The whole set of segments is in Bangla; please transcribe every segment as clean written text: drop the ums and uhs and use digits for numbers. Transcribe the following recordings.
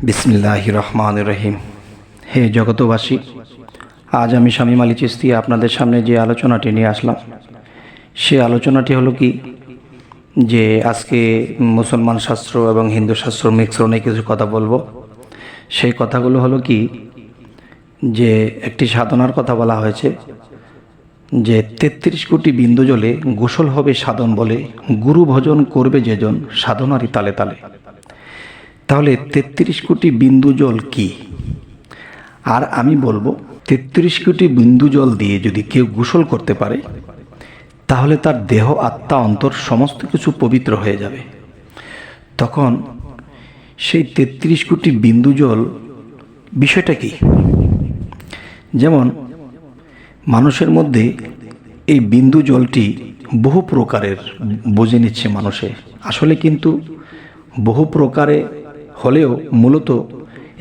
বিসমিল্লাহির রহমানির রহিম। হে জগতবাসী, আজ আমি শামীম আলী চিশতি আপনাদের সামনে যে আলোচনাটি নিয়ে আসলাম, সে আলোচনাটি হলো কি যে আজকে মুসলমান শাস্ত্র এবং হিন্দু শাস্ত্র মিশ্রণে কিছু কথা বলবো। সেই কথাগুলো হলো কি যে একটি সাধনার কথা বলা হয়েছে যে ৩৩ কোটি বিন্দু জলে গোসল হবে সাধন বলে, গুরু ভজন করবে যেজন সাধনারই তালে তালে। তাহলে ৩৩ কোটি বিন্দু জল কি? আর আমি বলবো ৩৩ কোটি বিন্দু জল দিয়ে যদি কেউ গোসল করতে পারে, তাহলে তার দেহ আত্মা অন্তর সমস্ত কিছু পবিত্র হয়ে যাবে। তখন সেই ৩৩ কোটি বিন্দু জল বিষয়টা কি? যেমন মানুষের মধ্যে এই বিন্দু জলটি বহু প্রকারের বুঝে নিচ্ছে মানুষে, আসলে কিন্তু বহু প্রকারে হলেও মূলত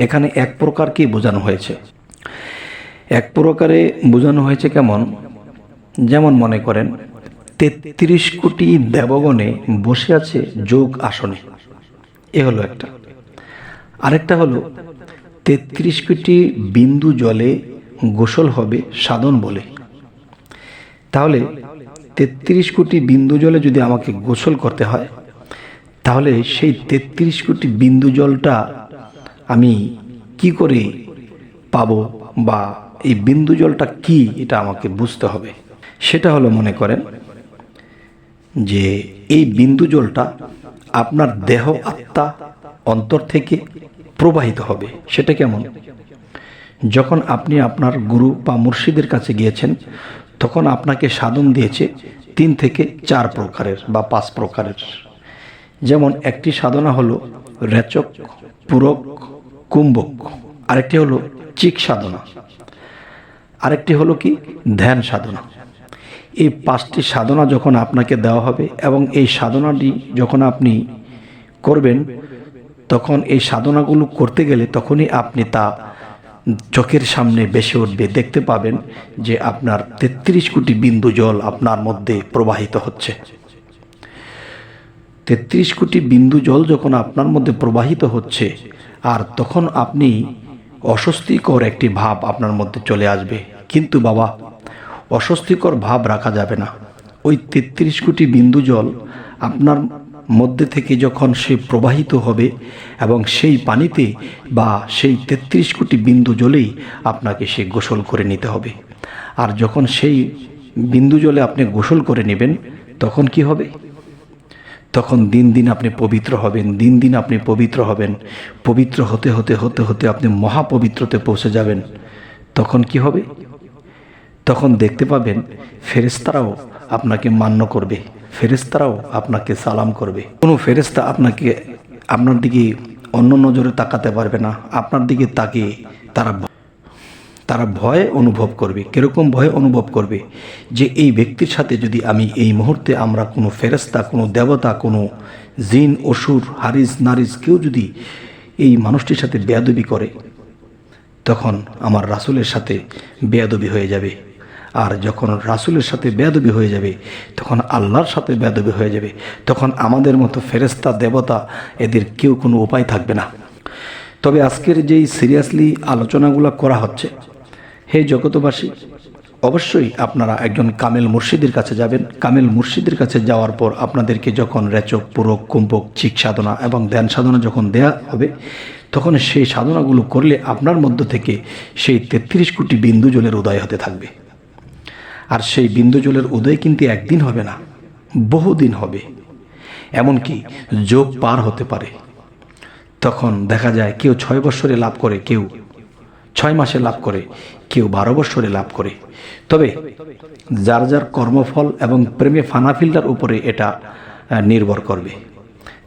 এখানে এক প্রকারকেই বোঝানো হয়েছে। এক প্রকারে বোঝানো হয়েছে কেমন? যেমন মনে করেন ৩৩ কোটি দেবগণে বসে আছে যোগ আসনে, এ হলো একটা। আরেকটা হলো ৩৩ কোটি বিন্দু জলে গোসল হবে সাধন বলে। তাহলে ৩৩ কোটি বিন্দু জলে যদি আমাকে গোসল করতে হয়, তাহলে সেই ৩৩ কোটি বিন্দু জলটা আমি কি করে পাবো, বা এই বিন্দু জলটা কি, এটা আমাকে বুঝতে হবে। সেটা হলো মনে করেন যে এই বিন্দু জলটা আপনার দেহ আত্মা অন্তর থেকে প্রবাহিত হবে। সেটা কেমন? যখন আপনি আপনার গুরু বা মুর্শিদের কাছে গিয়েছেন, তখন আপনাকে সাধন দিয়েছে ৩ থেকে ৪ প্রকারের বা ৫ প্রকারের। যেমন একটি সাধনা হলো রেচক, পূরক, কুম্ভক। আরেকটি হলো চিক সাধনা। আরেকটি হলো কি ধ্যান সাধনা। এই 5টি সাধনা যখন আপনাকে দেওয়া হবে এবং এই সাধনাটি যখন আপনি করবেন, তখন এই সাধনাগুলো করতে গেলে তখনই আপনি তা চোখের সামনে ভেসে উঠবে, দেখতে পাবেন যে আপনার ৩৩ কোটি বিন্দু জল আপনার মধ্যে প্রবাহিত হচ্ছে। ৩৩ কোটি বিন্দু জল যখন আপনার মধ্যে প্রবাহিত হচ্ছে, আর তখন আপনি অস্বস্তিকর একটি ভাব আপনার মধ্যে চলে আসবে। কিন্তু বাবা, অস্বস্তিকর ভাব রাখা যাবে না। ওই ৩৩ কোটি বিন্দু জল আপনার মধ্যে থেকে যখন সে প্রবাহিত হবে, এবং সেই পানিতে বা সেই ৩৩ কোটি বিন্দু জলেই আপনাকে সে গোসল করে নিতে হবে। আর যখন সেই বিন্দু জলে আপনি গোসল করে নেবেন, তখন কি হবে? তখন দিন দিন আপনি পবিত্র হবেন, দিন দিন আপনি পবিত্র হবেন। পবিত্র হতে হতে হতে হতে আপনি মহাপবিত্রতে পৌঁছে যাবেন। তখন কি হবে? তখন দেখতে পাবেন ফেরেশতারাও আপনাকে মান্য করবে, ফেরেশতারাও আপনাকে সালাম করবে। কোনো ফেরেশতা আপনার দিকে অন্য নজরে তাকাতে পারবে না। আপনার দিকে তাকিয়ে তারা ভয় অনুভব করবে। কিরকম ভয় অনুভব করবে? যে এই ব্যক্তির সাথে যদি আমি এই মুহূর্তে আমরা কোনো ফেরেশতা, কোনো দেবতা, কোনো জিন, অসুর, হারিস, নারিস কেউ যদি এই মানুষটির সাথে বেয়াদবি করে, তখন আমার রাসূলের সাথে বেয়াদবি হয়ে যাবে। আর যখন রাসূলের সাথে বেয়াদবি হয়ে যাবে, তখন আল্লাহর সাথে বেয়াদবি হয়ে যাবে। তখন আমাদের মতো ফেরেশতা, দেবতা, এদের কেউ কোনো উপায় থাকবে না। তবে আজকের যেই সিরিয়াসলি আলোচনাগুলো করা হচ্ছে, হে জগতবাসী, অবশ্যই আপনারা একজন কামেল মুর্শিদের কাছে যাবেন। কামেল মুর্শিদের কাছে যাওয়ার পর আপনাদেরকে যখন রেচক, পূরক, কুম্ভক, চিক সাধনা এবং ধ্যান সাধনা যখন দেয়া হবে, তখন সেই সাধনাগুলো করলে আপনার মধ্য থেকে সেই ৩৩ কোটি বিন্দু জলের উদয় হতে থাকবে। আর সেই বিন্দু জলের উদয় কিন্তু একদিন হবে না, বহুদিন হবে। এমনকি যোগ পার হতে পারে। তখন দেখা যায় কেউ 6 বৎসরে লাভ করে, কেউ 6 মাসে লাভ করে, কেউ 12 বৎসরে লাভ করে। তবে যার যার কর্মফল এবং প্রেমে ফানাফিল্ডার উপরে এটা নির্ভর করবে।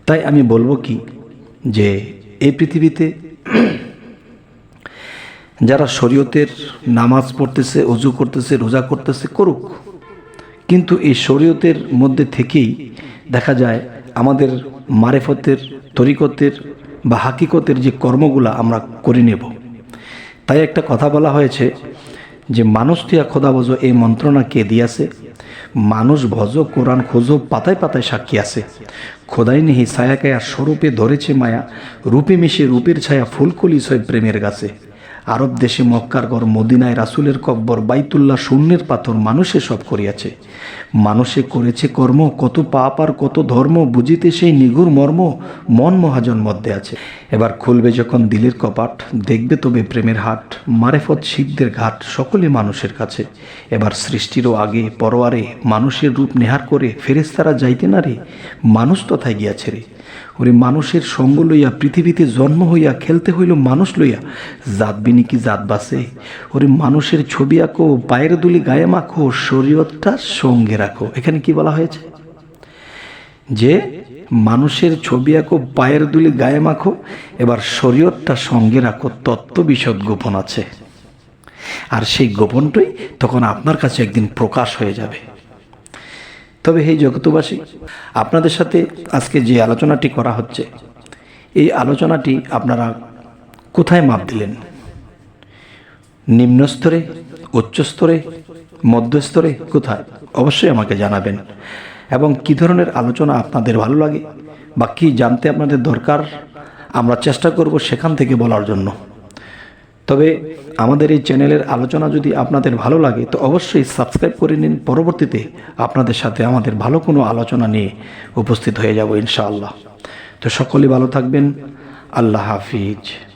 তাই আমি বলবো কি যে এই পৃথিবীতে যারা শরীয়তের নামাজ পড়তেছে, ওযু করতেছে, রোজা করতেছে, করুক। কিন্তু এই শরীয়তের মধ্যে থেকেই দেখা যায় আমাদের মারেফতের, তরিকতের বা হাকিকতের যে কর্মগুলা আমরা করে নেব। তাই একটা কথা বলা হয়েছে যে মানুষ তুইয়া খোদা ভজ এই মন্ত্রণা কে দিয়াছে, মানুষ ভজ কোরআন খোঁজো পাতায় পাতায় সাক্ষী আছে, খোদাই নেহি ছায়াকে আর স্বরূপে ধরেছে মায়া, রূপে মিশে রূপের ছায়া ফুলকলি ছয় প্রেমের গাছে। আরব দেশে মক্কার ঘর, মদিনায় রাসুলের কব্বর, বাইতুল্লাহ শূন্যের পাথর, মানুষে সব করিয়াছে। মানুষে করেছে কর্ম, কত পাপ আর কত ধর্ম, বুঝিতে সেই নিগুর মর্ম, মন মহাজন মধ্যে আছে। এবার খুলবে যখন দিলের কপাট, দেখবে তবে প্রেমের হাট, মারেফত শিখদের ঘাট, সকলে মানুষের কাছে। এবার সৃষ্টিরও আগে পরোয়ারে, মানুষের রূপ নেহার করে, ফেরেশতারা যাইতে না রে, মানুষ তথায় গিয়াছে রে। ওরে মানুষের সঙ্গ লইয়া পৃথিবীতে জন্ম হইয়া, খেলতে হইল মানুষ লইয়া, জাত বিনি কি জাত বাসে। ওরে মানুষের ছবি আঁকো, পায়ের দুলি গায়ে মাখো, শরীয়তটা সঙ্গে রাখো। এখানে কি বলা হয়েছে? যে মানুষের ছবি আঁকো, পায়ের দুলি গায়ে মাখো, এবার শরীয়তটা সঙ্গে রাখো, তত্ত্ব বিশদ গোপন আছে। আর সেই গোপনটাই তখন আপনার কাছে একদিন প্রকাশ হয়ে যাবে। তবে হে জগতবাসী, আপনাদের সাথে আজকে যে আলোচনাটি করা হচ্ছে, এই আলোচনাটি আপনারা কোথায় মাপ দিলেন? নিম্ন স্তরে, উচ্চ স্তরে, মধ্যস্তরে, কোথায়? অবশ্যই আমাকে জানাবেন। এবং কী ধরনের আলোচনা আপনাদের ভালো লাগে বা কী জানতে আপনাদের দরকার, আমরা চেষ্টা করব সেখান থেকে বলার জন্য। তবে আমাদের এই চ্যানেলের আলোচনা যদি আপনাদের ভালো লাগে তো অবশ্যই সাবস্ক্রাইব করে নিন। পরবর্তীতে আপনাদের সাথে আমাদের ভালো কোনো আলোচনা নিয়ে উপস্থিত হয়ে যাব ইনশাআল্লাহ। তো সকলেই ভালো থাকবেন। আল্লাহ হাফিজ।